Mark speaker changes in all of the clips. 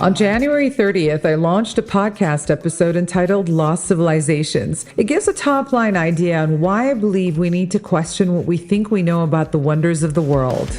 Speaker 1: On January 30th, I launched a podcast episode entitled Lost Civilizations. It gives a top-line idea on why I believe we need to question what we think we know about the wonders of the world.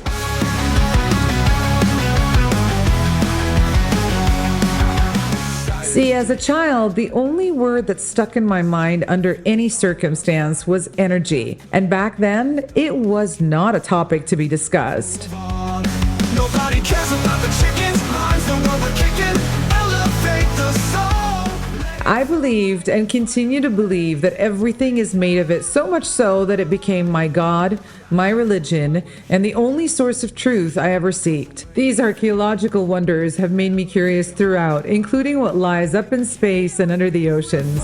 Speaker 1: See, as a child, the only word that stuck in my mind under any circumstance was energy. And back then, it was not a topic to be discussed.
Speaker 2: Nobody cares about the chickens, minds the one we're kicking, elevate the soul.
Speaker 1: I believed and continue to believe that everything is made of it, so much so that it became my God, my religion, and the only source of truth I ever sought. These archaeological wonders have made me curious throughout, including what lies up in space and under the oceans.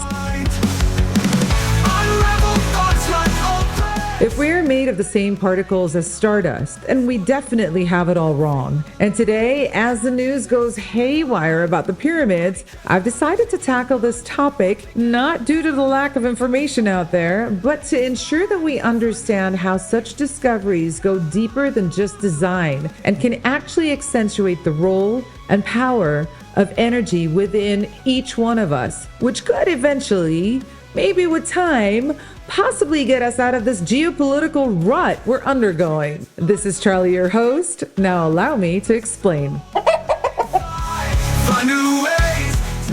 Speaker 1: If we are made of the same particles as stardust, then we definitely have it all wrong. And today, as the news goes haywire about the pyramids, I've decided to tackle this topic, not due to the lack of information out there, but to ensure that we understand how such discoveries go deeper than just design and can actually accentuate the role and power of energy within each one of us, which could eventually, maybe with time, possibly get us out of this geopolitical rut we're undergoing. This is Charli, your host. Now allow me to explain.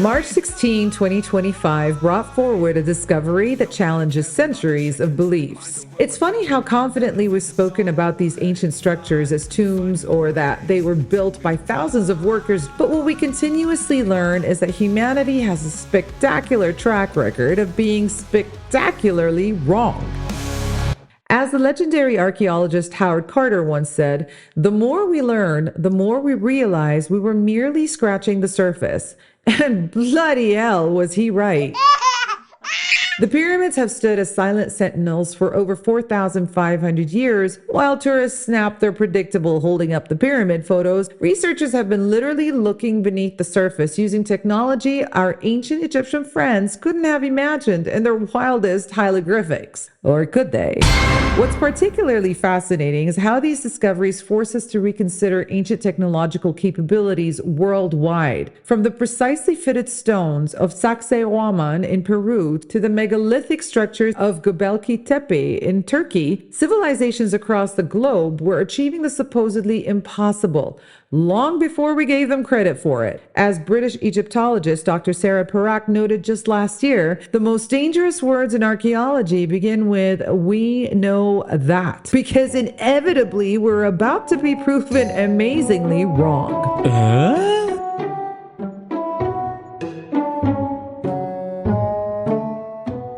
Speaker 1: March 16, 2025 brought forward a discovery that challenges centuries of beliefs. It's funny how confidently we've spoken about these ancient structures as tombs or that they were built by thousands of workers, but what we continuously learn is that humanity has a spectacular track record of being spectacularly wrong. As the legendary archaeologist Howard Carter once said, "The more we learn, the more we realize we were merely scratching the surface." And bloody hell was he right. The pyramids have stood as silent sentinels for over 4,500 years. While tourists snap their predictable holding up the pyramid photos, researchers have been literally looking beneath the surface using technology our ancient Egyptian friends couldn't have imagined in their wildest hieroglyphics. Or could they? What's particularly fascinating is how these discoveries force us to reconsider ancient technological capabilities worldwide. From the precisely fitted stones of Sacsayhuaman in Peru to the megalithic structures of Göbekli Tepe in Turkey, civilizations across the globe were achieving the supposedly impossible long before we gave them credit for it. As British Egyptologist Dr. Sarah Perrack noted just last year, the most dangerous words in archaeology begin with "we know that," because inevitably we're about to be proven amazingly wrong.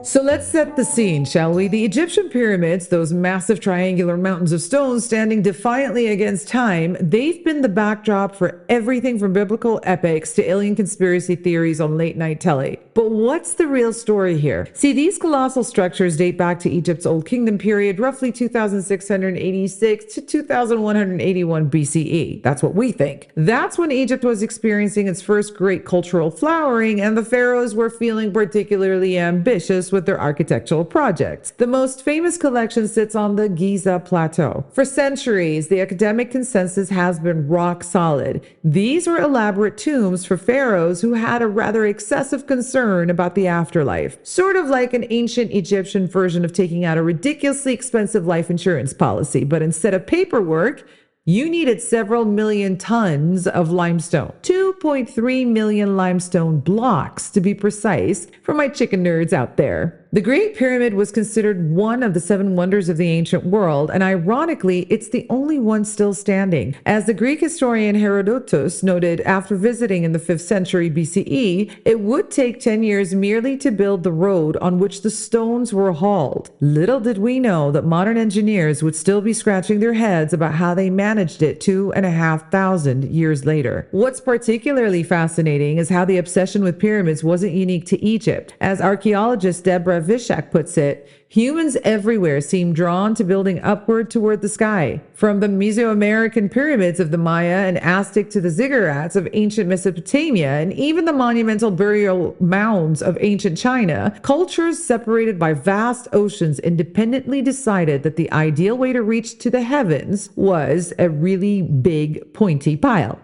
Speaker 1: So let's set the scene, shall we? The Egyptian pyramids, those massive triangular mountains of stone standing defiantly against time, they've been the backdrop for everything from biblical epics to alien conspiracy theories on late night telly. But what's the real story here? See, these colossal structures date back to Egypt's Old Kingdom period, roughly 2686 to 2181 BCE. That's what we think. That's when Egypt was experiencing its first great cultural flowering, and the pharaohs were feeling particularly ambitious with their architectural projects. The most famous collection sits on the Giza plateau. For centuries, the academic consensus has been rock solid. These were elaborate tombs for pharaohs who had a rather excessive concern about the afterlife. Sort of like an ancient Egyptian version of taking out a ridiculously expensive life insurance policy, but instead of paperwork, you needed several million tons of limestone. 2.3 million limestone blocks, to be precise, for my chicken nerds out there. The Great Pyramid was considered one of the seven wonders of the ancient world, and ironically, it's the only one still standing. As the Greek historian Herodotus noted after visiting in the 5th century BCE, it would take 10 years merely to build the road on which the stones were hauled. Little did we know that modern engineers would still be scratching their heads about how they managed it 2,500 years later. What's particularly fascinating is how the obsession with pyramids wasn't unique to Egypt. As archaeologist Deborah Vishak puts it, humans everywhere seem drawn to building upward toward the sky. From the Mesoamerican pyramids of the Maya and Aztec to the ziggurats of ancient Mesopotamia and even the monumental burial mounds of ancient China, cultures separated by vast oceans independently decided that the ideal way to reach to the heavens was a really big pointy pile.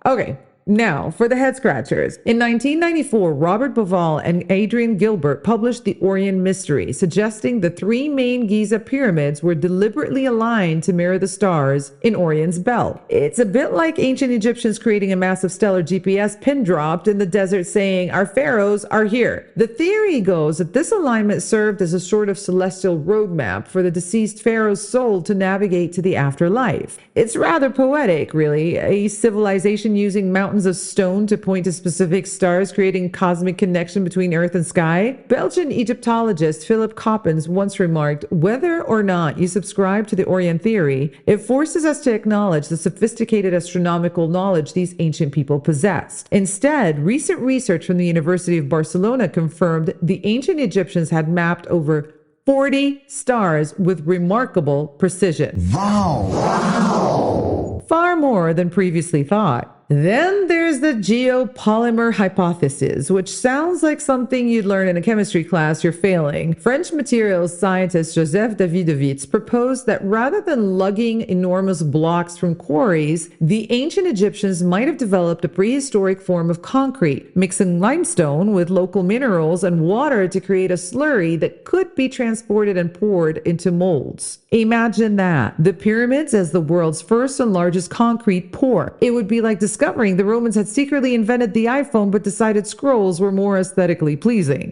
Speaker 1: Okay. Now, for the head scratchers. In 1994, Robert Bauval and Adrian Gilbert published The Orient Mystery, suggesting the three main Giza pyramids were deliberately aligned to mirror the stars in Orion's belt. It's a bit like ancient Egyptians creating a massive stellar GPS pin dropped in the desert saying, "Our pharaohs are here." The theory goes that this alignment served as a sort of celestial roadmap for the deceased pharaoh's soul to navigate to the afterlife. It's rather poetic, really, a civilization using mountains of stone to point to specific stars, creating cosmic connection between earth and sky. Belgian Egyptologist Philip Coppens once remarked, "Whether or not you subscribe to the Orient theory, it forces us to acknowledge the sophisticated astronomical knowledge these ancient people possessed." Instead, recent research from the University of Barcelona confirmed the ancient Egyptians had mapped over 40 stars with remarkable precision.
Speaker 3: Wow!
Speaker 1: Far more than previously thought. Then there's the geopolymer hypothesis, which sounds like something you'd learn in a chemistry class you're failing. French materials scientist Joseph Davidovits proposed that rather than lugging enormous blocks from quarries, the ancient Egyptians might have developed a prehistoric form of concrete, mixing limestone with local minerals and water to create a slurry that could be transported and poured into molds. Imagine that. The pyramids as the world's first and largest concrete pour. It would be like discovering the Romans had secretly invented the iPhone but decided scrolls were more aesthetically pleasing.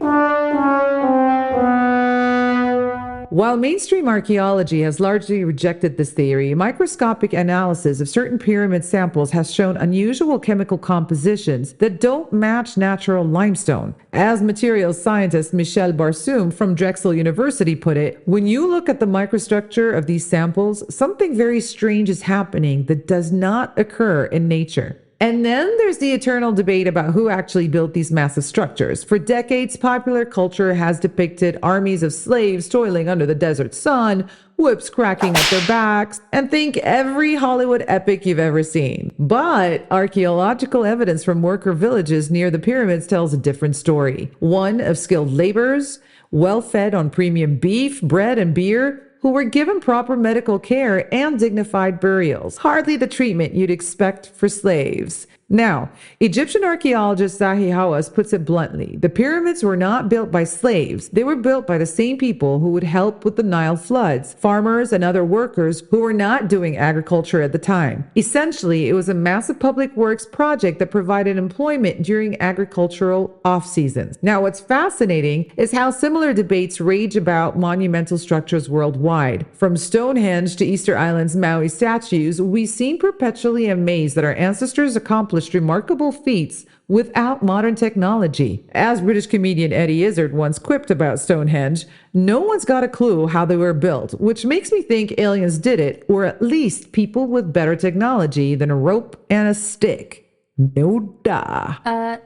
Speaker 1: While mainstream archaeology has largely rejected this theory, microscopic analysis of certain pyramid samples has shown unusual chemical compositions that don't match natural limestone. As materials scientist Michel Barsoum from Drexel University put it, when you look at the microstructure of these samples, something very strange is happening that does not occur in nature. And then there's the eternal debate about who actually built these massive structures. For decades, popular culture has depicted armies of slaves toiling under the desert sun, whips cracking at their backs, and think every Hollywood epic you've ever seen. But archaeological evidence from worker villages near the pyramids tells a different story. One of skilled laborers, well-fed on premium beef, bread, and beer, who were given proper medical care and dignified burials. Hardly the treatment you'd expect for slaves. Now, Egyptian archaeologist Zahi Hawass puts it bluntly. The pyramids were not built by slaves. They were built by the same people who would help with the Nile floods, farmers and other workers who were not doing agriculture at the time. Essentially, it was a massive public works project that provided employment during agricultural off-seasons. Now, what's fascinating is how similar debates rage about monumental structures worldwide. From Stonehenge to Easter Island's Maui statues, we seem perpetually amazed that our ancestors accomplished remarkable feats without modern technology. As British comedian Eddie Izzard once quipped about Stonehenge, no one's got a clue how they were built, which makes me think aliens did it, or at least people with better technology than a rope and a stick. No da.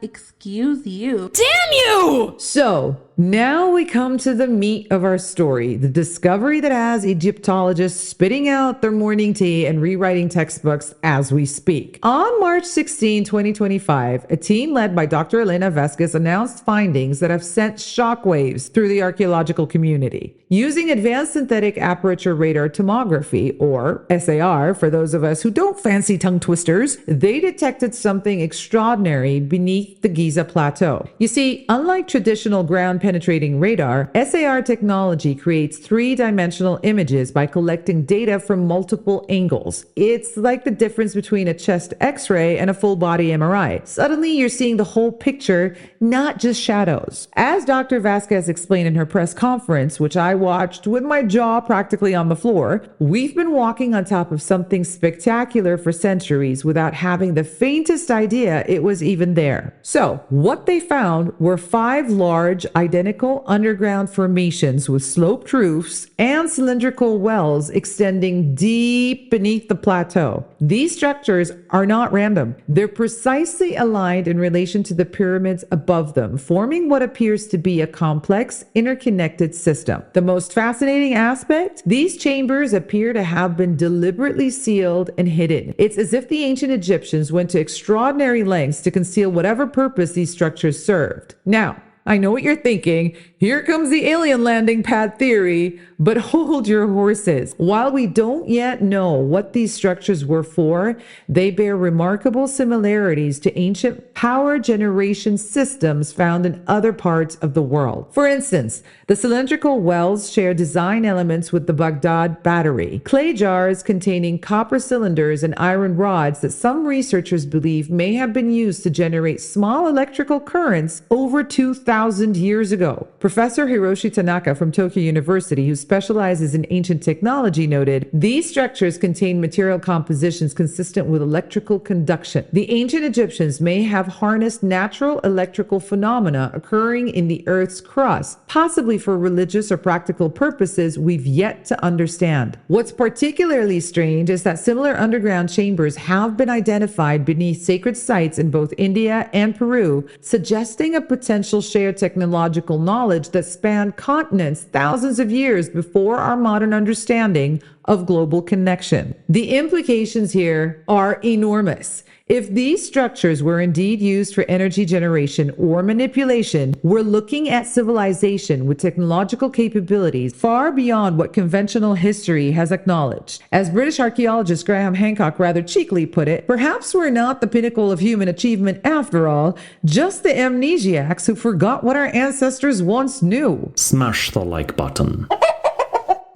Speaker 4: Excuse you.
Speaker 5: Damn you!
Speaker 1: So, now we come to the meat of our story, the discovery that has Egyptologists spitting out their morning tea and rewriting textbooks as we speak. On March 16, 2025, a team led by Dr. Elena Vasquez announced findings that have sent shockwaves through the archaeological community. Using advanced synthetic aperture radar tomography, or SAR, for those of us who don't fancy tongue twisters, they detected something extraordinary beneath the Giza plateau. You see, unlike traditional ground-penetrating radar, SAR technology creates three-dimensional images by collecting data from multiple angles. It's like the difference between a chest X-ray and a full-body MRI. Suddenly, you're seeing the whole picture, not just shadows. As Dr. Vasquez explained in her press conference, which I watched with my jaw practically on the floor, we've been walking on top of something spectacular for centuries without having the faintest idea it was even there. So, what they found were 5 large, identical underground formations with sloped roofs and cylindrical wells extending deep beneath the plateau. These structures are not random. They're precisely aligned in relation to the pyramids above them, forming what appears to be a complex, interconnected system. The most fascinating aspect? These chambers appear to have been deliberately sealed and hidden. It's as if the ancient Egyptians went to extraordinary lengths to conceal whatever purpose these structures served. Now, I know what you're thinking. Here comes the alien landing pad theory, but hold your horses. While we don't yet know what these structures were for, they bear remarkable similarities to ancient power generation systems found in other parts of the world. For instance, the cylindrical wells share design elements with the Baghdad battery, clay jars containing copper cylinders and iron rods that some researchers believe may have been used to generate small electrical currents over 2,000 years ago. Professor Hiroshi Tanaka from Tokyo University, who specializes in ancient technology, noted, these structures contain material compositions consistent with electrical conduction. The ancient Egyptians may have harnessed natural electrical phenomena occurring in the Earth's crust, possibly for religious or practical purposes we've yet to understand. What's particularly strange is that similar underground chambers have been identified beneath sacred sites in both India and Peru, suggesting a potential shared technological knowledge that spanned continents thousands of years before our modern understanding of global connection. The implications here are enormous. If these structures were indeed used for energy generation or manipulation, we're looking at civilization with technological capabilities far beyond what conventional history has acknowledged. As British archaeologist Graham Hancock rather cheekily put it, perhaps we're not the pinnacle of human achievement after all, just the amnesiacs who forgot what our ancestors once knew.
Speaker 3: Smash the like button.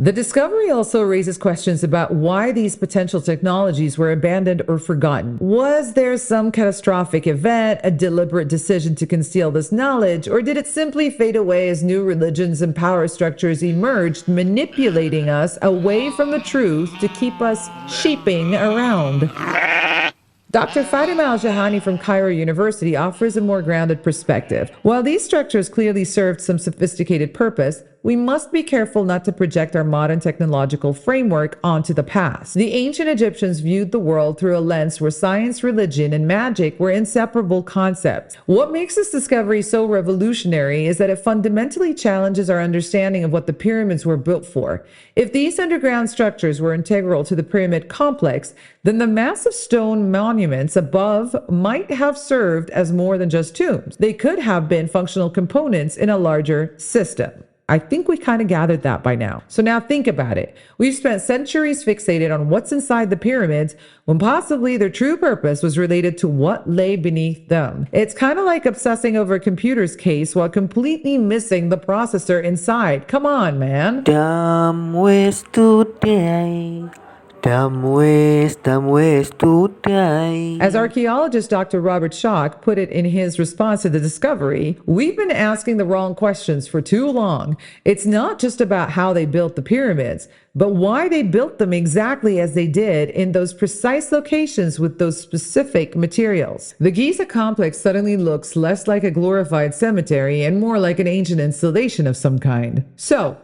Speaker 1: The discovery also raises questions about why these potential technologies were abandoned or forgotten. Was there some catastrophic event, a deliberate decision to conceal this knowledge, or did it simply fade away as new religions and power structures emerged, manipulating us away from the truth to keep us sheeping around? Dr. Fatima Al-Jahani from Cairo University offers a more grounded perspective. While these structures clearly served some sophisticated purpose, we must be careful not to project our modern technological framework onto the past. The ancient Egyptians viewed the world through a lens where science, religion, and magic were inseparable concepts. What makes this discovery so revolutionary is that it fundamentally challenges our understanding of what the pyramids were built for. If these underground structures were integral to the pyramid complex, then the massive stone monuments above might have served as more than just tombs. They could have been functional components in a larger system. I think we kind of gathered that by now. So now think about it. We've spent centuries fixated on what's inside the pyramids when possibly their true purpose was related to what lay beneath them. It's kind of like obsessing over a computer's case while completely missing the processor inside. Come on, man.
Speaker 5: Dumb ways today. Dumb ways today.
Speaker 1: As archaeologist Dr. Robert Schock put it in his response to the discovery, we've been asking the wrong questions for too long. It's not just about how they built the pyramids, but why they built them exactly as they did in those precise locations with those specific materials. The Giza complex suddenly looks less like a glorified cemetery and more like an ancient installation of some kind. So,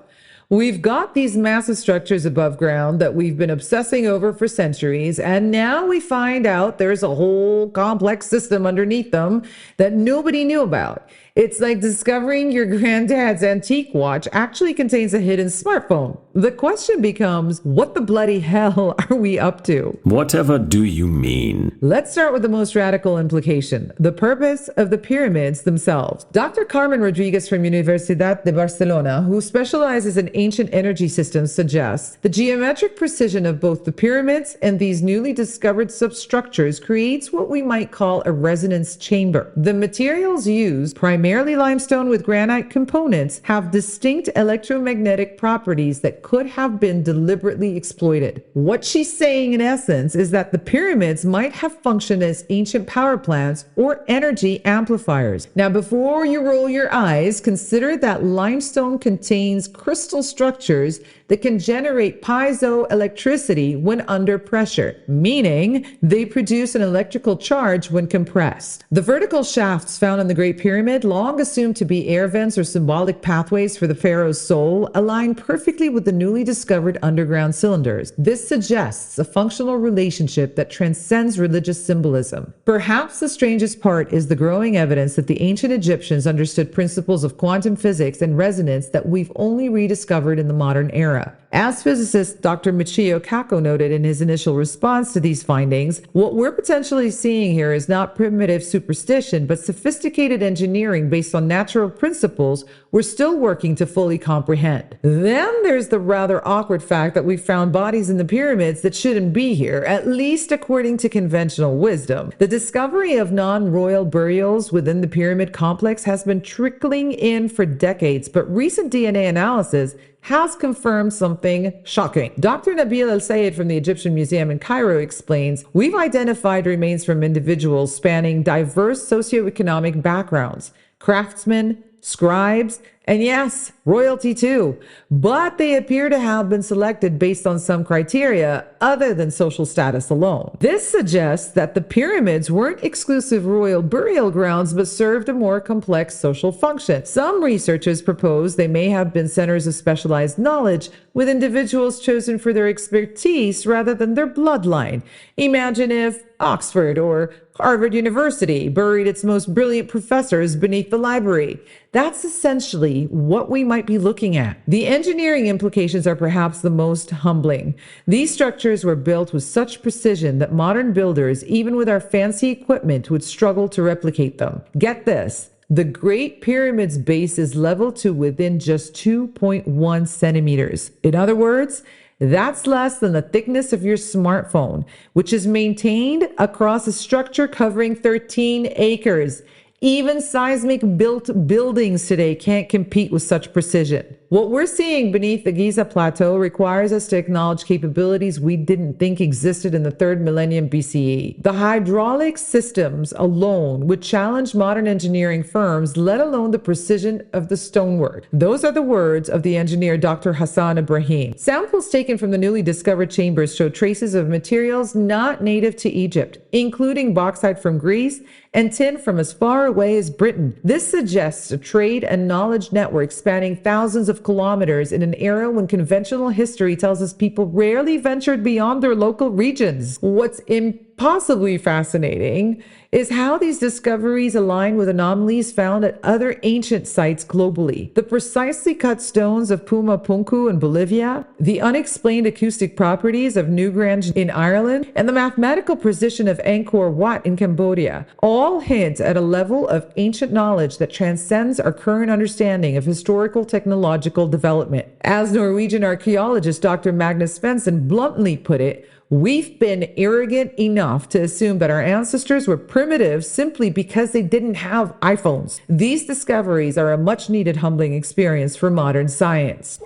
Speaker 1: we've got these massive structures above ground that we've been obsessing over for centuries, and now we find out there's a whole complex system underneath them that nobody knew about. It's like discovering your granddad's antique watch actually contains a hidden smartphone. The question becomes, what the bloody hell are we up to?
Speaker 3: Whatever do you mean?
Speaker 1: Let's start with the most radical implication, the purpose of the pyramids themselves. Dr. Carmen Rodriguez from Universidad de Barcelona, who specializes in ancient energy systems, suggests the geometric precision of both the pyramids and these newly discovered substructures creates what we might call a resonance chamber. The materials used, primarily limestone with granite components, have distinct electromagnetic properties that could have been deliberately exploited. What she's saying in essence is that the pyramids might have functioned as ancient power plants or energy amplifiers. Now, before you roll your eyes, consider that limestone contains crystal structures that can generate piezoelectricity when under pressure, meaning they produce an electrical charge when compressed. The vertical shafts found in the Great Pyramid, long assumed to be air vents or symbolic pathways for the pharaoh's soul, align perfectly with the newly discovered underground cylinders. This suggests a functional relationship that transcends religious symbolism. Perhaps the strangest part is the growing evidence that the ancient Egyptians understood principles of quantum physics and resonance that we've only rediscovered in the modern era. era. As physicist Dr. Michio Kaku noted in his initial response to these findings, what we're potentially seeing here is not primitive superstition, but sophisticated engineering based on natural principles we're still working to fully comprehend. Then there's the rather awkward fact that we found bodies in the pyramids that shouldn't be here, at least according to conventional wisdom. The discovery of non-royal burials within the pyramid complex has been trickling in for decades, but recent DNA analysis has confirmed something shocking. Dr. Nabil El-Sayed from the Egyptian Museum in Cairo explains, we've identified remains from individuals spanning diverse socioeconomic backgrounds, craftsmen, scribes, and yes, royalty too. But they appear to have been selected based on some criteria other than social status alone. This suggests that the pyramids weren't exclusive royal burial grounds, but served a more complex social function. Some researchers propose they may have been centers of specialized knowledge, with individuals chosen for their expertise rather than their bloodline. Imagine if Oxford or Harvard University buried its most brilliant professors beneath the library. That's essentially what we might be looking at. The engineering implications are perhaps the most humbling. These structures were built with such precision that modern builders, even with our fancy equipment, would struggle to replicate them. Get this. The Great Pyramid's base is level to within just 2.1 centimeters. In other words, that's less than the thickness of your smartphone, which is maintained across a structure covering 13 acres. Even seismic built buildings today can't compete with such precision. What we're seeing beneath the Giza plateau requires us to acknowledge capabilities we didn't think existed in the 3rd millennium BCE. The hydraulic systems alone would challenge modern engineering firms, let alone the precision of the stonework. Those are the words of the engineer Dr. Hassan Ibrahim. Samples taken from the newly discovered chambers show traces of materials not native to Egypt, including bauxite from Greece and tin from as far away as Britain. This suggests a trade and knowledge network spanning thousands of kilometers in an era when conventional history tells us people rarely ventured beyond their local regions. What's impossibly fascinating is how these discoveries align with anomalies found at other ancient sites globally. The precisely cut stones of Puma Punku in Bolivia, the unexplained acoustic properties of Newgrange in Ireland, and the mathematical precision of Angkor Wat in Cambodia all hint at a level of ancient knowledge that transcends our current understanding of historical technological development. As Norwegian archaeologist Dr. Magnus Svensson bluntly put it, we've been arrogant enough to assume that our ancestors were primitive simply because they didn't have iPhones. These discoveries are a much needed humbling experience for modern science.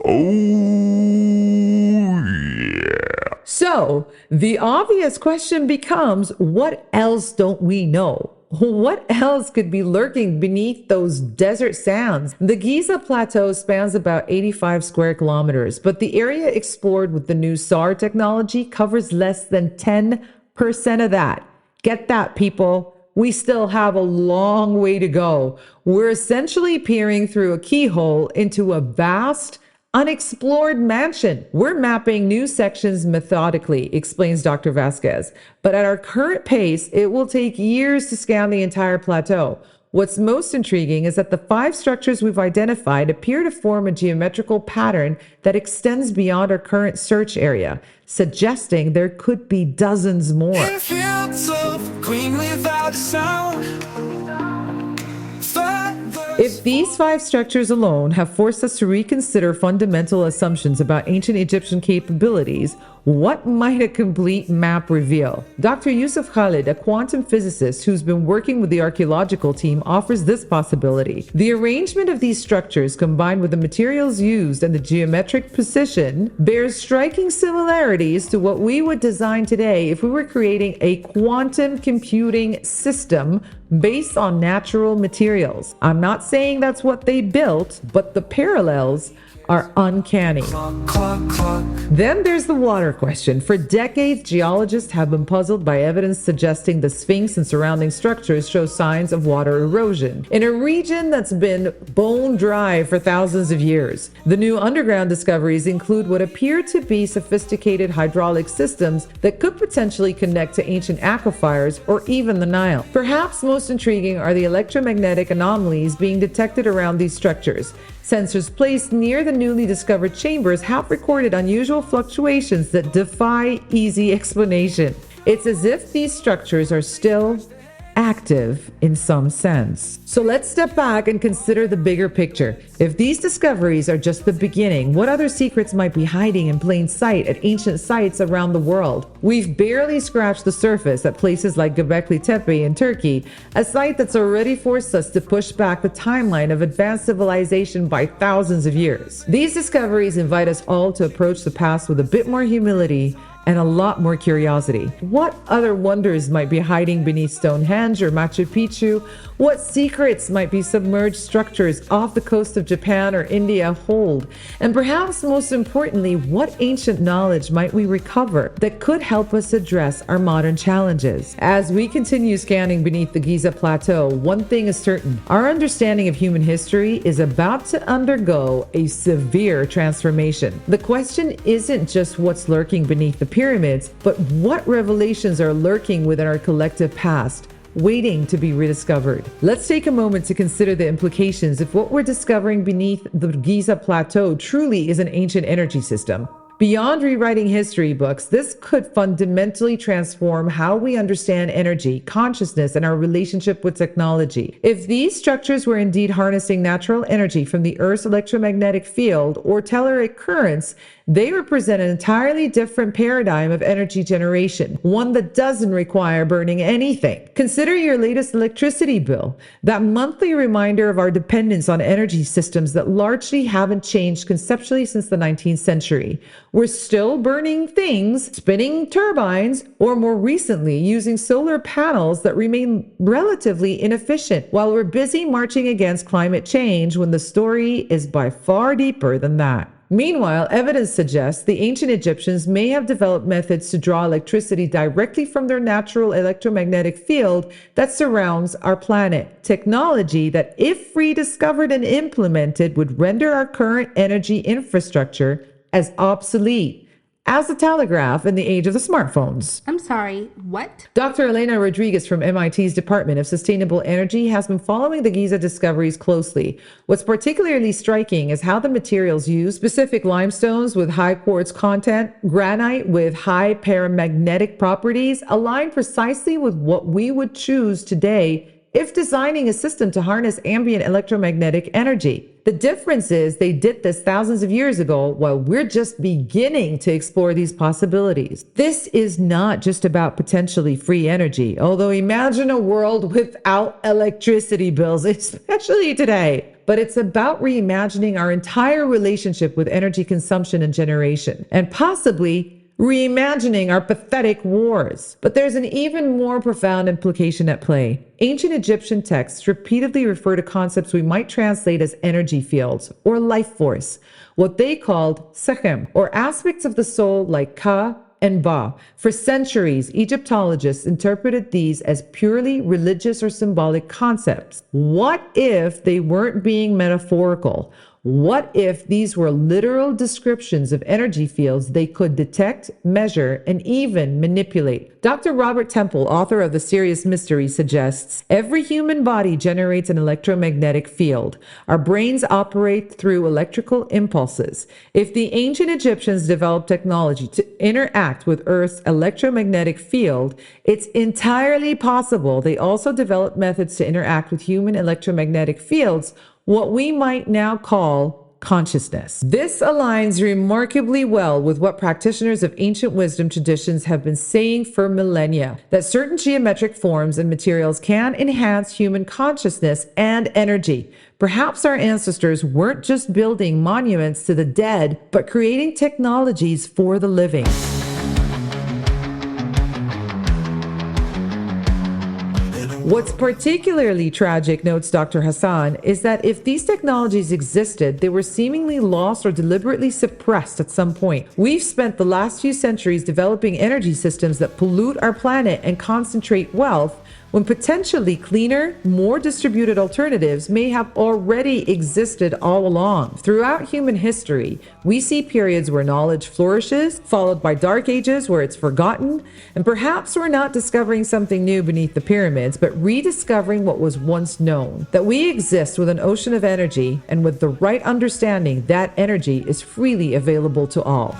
Speaker 1: So, the obvious question becomes, what else don't we know? What else could be lurking beneath those desert sands? The Giza plateau spans about 85 square kilometers, but the area explored with the new SAR technology covers less than 10% of that. Get that, people. We still have a long way to go. We're essentially peering through a keyhole into a vast, unexplored mansion. We're mapping new sections methodically, explains Dr. Vasquez. But at our current pace, it will take years to scan the entire plateau. What's most intriguing is that the 5 structures we've identified appear to form a geometrical pattern that extends beyond our current search area, suggesting there could be dozens more.
Speaker 2: In fields of green without a sound.
Speaker 1: If these 5 structures alone have forced us to reconsider fundamental assumptions about ancient Egyptian capabilities, what might a complete map reveal? Dr. Yusuf Khalid, a quantum physicist who's been working with the archaeological team, offers this possibility. The arrangement of these structures, combined with the materials used and the geometric precision, bears striking similarities to what we would design today if we were creating a quantum computing system based on natural materials. I'm not saying that's what they built, but the parallels are uncanny. Then there's the water question. For decades, geologists have been puzzled by evidence suggesting the Sphinx and surrounding structures show signs of water erosion in a region that's been bone dry for thousands of years. The new underground discoveries include what appear to be sophisticated hydraulic systems that could potentially connect to ancient aquifers or even the Nile. Perhaps most intriguing are the electromagnetic anomalies being detected around these structures. Sensors placed near the newly discovered chambers have recorded unusual fluctuations that defy easy explanation. It's as if these structures are still active in some sense. So let's step back and consider the bigger picture. If these discoveries are just the beginning, what other secrets might be hiding in plain sight at ancient sites around the world? We've barely scratched the surface at places like Göbekli Tepe in Turkey, a site that's already forced us to push back the timeline of advanced civilization by thousands of years. These discoveries invite us all to approach the past with a bit more humility and a lot more curiosity. What other wonders might be hiding beneath Stonehenge or Machu Picchu? What secrets might be submerged structures off the coast of Japan or India hold? And perhaps most importantly, what ancient knowledge might we recover that could help us address our modern challenges? As we continue scanning beneath the Giza plateau, one thing is certain: our understanding of human history is about to undergo a severe transformation. The question isn't just what's lurking beneath the pyramids, but what revelations are lurking within our collective past, waiting to be rediscovered. Let's take a moment to consider the implications if what we're discovering beneath the Giza plateau truly is an ancient energy system. Beyond rewriting history books, this could fundamentally transform how we understand energy, consciousness, and our relationship with technology. If these structures were indeed harnessing natural energy from the Earth's electromagnetic field or telluric currents, they represent an entirely different paradigm of energy generation, one that doesn't require burning anything. Consider your latest electricity bill, that monthly reminder of our dependence on energy systems that largely haven't changed conceptually since the 19th century. We're still burning things, spinning turbines, or more recently, using solar panels that remain relatively inefficient while we're busy marching against climate change when the story is by far deeper than that. Meanwhile, evidence suggests the ancient Egyptians may have developed methods to draw electricity directly from their natural electromagnetic field that surrounds our planet. Technology that, if rediscovered and implemented, would render our current energy infrastructure as obsolete as the telegraph in the age of the smartphones.
Speaker 4: I'm sorry, what?
Speaker 1: Dr. Elena Rodriguez from MIT's Department of Sustainable Energy has been following the Giza discoveries closely. What's particularly striking is how the materials used, specific limestones with high quartz content, granite with high paramagnetic properties, align precisely with what we would choose today if designing a system to harness ambient electromagnetic energy. The difference is they did this thousands of years ago while we're just beginning to explore these possibilities. This is not just about potentially free energy, although imagine a world without electricity bills, especially today. But it's about reimagining our entire relationship with energy consumption and generation, and possibly reimagining our pathetic wars. But there's an even more profound implication at play. Ancient Egyptian texts repeatedly refer to concepts we might translate as energy fields or life force, what they called sechem, or aspects of the soul like ka and ba. For centuries, Egyptologists interpreted these as purely religious or symbolic concepts. What if they weren't being metaphorical? What if these were literal descriptions of energy fields they could detect, measure, and even manipulate? Dr. Robert Temple, author of The Serious Mystery, suggests every human body generates an electromagnetic field. Our brains operate through electrical impulses. If the ancient Egyptians developed technology to interact with Earth's electromagnetic field, it's entirely possible they also developed methods to interact with human electromagnetic fields, what we might now call consciousness. This aligns remarkably well with what practitioners of ancient wisdom traditions have been saying for millennia, that certain geometric forms and materials can enhance human consciousness and energy. Perhaps our ancestors weren't just building monuments to the dead, but creating technologies for the living. What's particularly tragic, notes Dr. Hassan, is that if these technologies existed, they were seemingly lost or deliberately suppressed at some point. We've spent the last few centuries developing energy systems that pollute our planet and concentrate wealth, when potentially cleaner, more distributed alternatives may have already existed all along. Throughout human history, we see periods where knowledge flourishes, followed by dark ages where it's forgotten, and perhaps we're not discovering something new beneath the pyramids, but rediscovering what was once known. That we exist with an ocean of energy, and with the right understanding, that energy is freely available to all.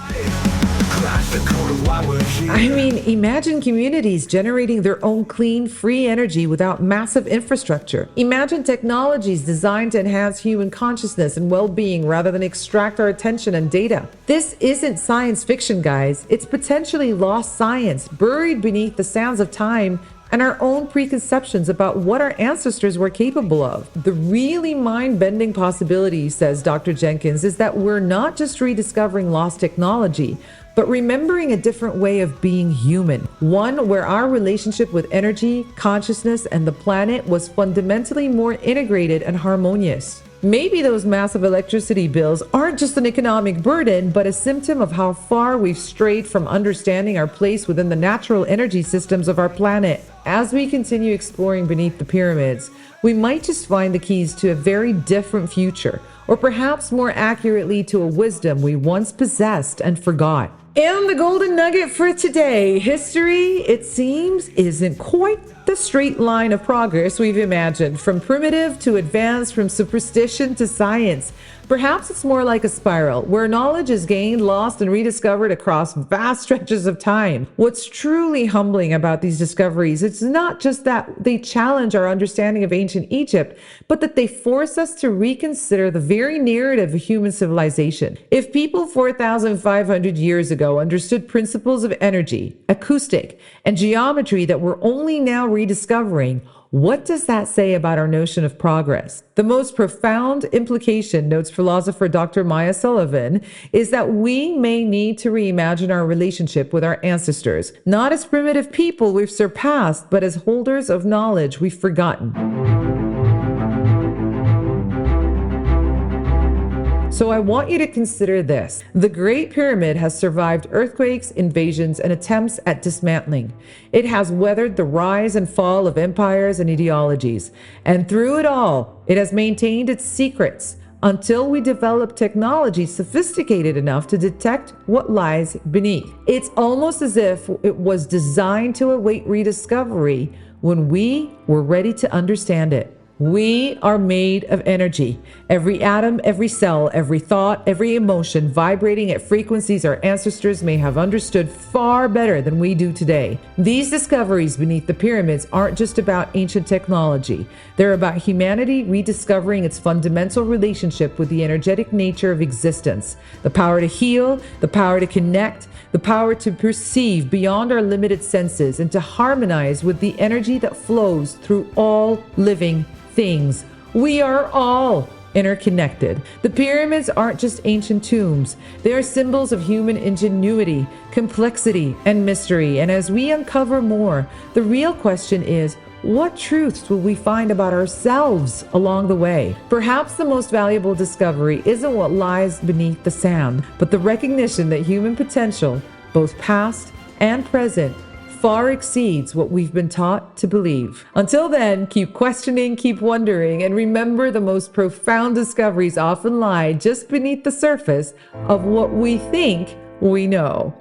Speaker 1: I mean, imagine communities generating their own clean, free energy without massive infrastructure. Imagine technologies designed to enhance human consciousness and well-being rather than extract our attention and data. This isn't science fiction, guys. It's potentially lost science, buried beneath the sands of time and our own preconceptions about what our ancestors were capable of. The really mind-bending possibility, says Dr. Jenkins, is that we're not just rediscovering lost technology, but remembering a different way of being human. One where our relationship with energy, consciousness, and the planet was fundamentally more integrated and harmonious. Maybe those massive electricity bills aren't just an economic burden, but a symptom of how far we've strayed from understanding our place within the natural energy systems of our planet. As we continue exploring beneath the pyramids, we might just find the keys to a very different future, or perhaps more accurately to a wisdom we once possessed and forgot. And the golden nugget for today: history, it seems, isn't quite the straight line of progress we've imagined. From primitive to advanced, from superstition to science. Perhaps it's more like a spiral, where knowledge is gained, lost, and rediscovered across vast stretches of time. What's truly humbling about these discoveries, it's not just that they challenge our understanding of ancient Egypt, but that they force us to reconsider the very narrative of human civilization. If people 4,500 years ago understood principles of energy, acoustic, and geometry that we're only now rediscovering, what does that say about our notion of progress? The most profound implication, notes philosopher Dr. Maya Sullivan, is that we may need to reimagine our relationship with our ancestors, not as primitive people we've surpassed, but as holders of knowledge we've forgotten. So I want you to consider this. The Great Pyramid has survived earthquakes, invasions, and attempts at dismantling. It has weathered the rise and fall of empires and ideologies. And through it all, it has maintained its secrets until we develop technology sophisticated enough to detect what lies beneath. It's almost as if it was designed to await rediscovery when we were ready to understand it. We are made of energy. Every atom, every cell, every thought, every emotion vibrating at frequencies our ancestors may have understood far better than we do today. These discoveries beneath the pyramids aren't just about ancient technology. They're about humanity rediscovering its fundamental relationship with the energetic nature of existence. The power to heal, the power to connect, the power to perceive beyond our limited senses and to harmonize with the energy that flows through all living things. We are all interconnected. The pyramids aren't just ancient tombs. They are symbols of human ingenuity, complexity, and mystery. And as we uncover more, the real question is, what truths will we find about ourselves along the way? Perhaps the most valuable discovery isn't what lies beneath the sand, but the recognition that human potential, both past and present, far exceeds what we've been taught to believe. Until then, keep questioning, keep wondering, and remember the most profound discoveries often lie just beneath the surface of what we think we know.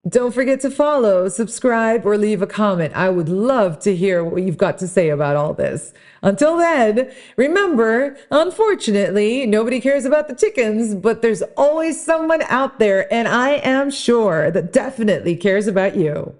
Speaker 1: Don't forget to follow, subscribe, or leave a comment. I would love to hear what you've got to say about all this. Until then, remember, unfortunately, nobody cares about the chickens, but there's always someone out there, and I am sure that definitely cares about you.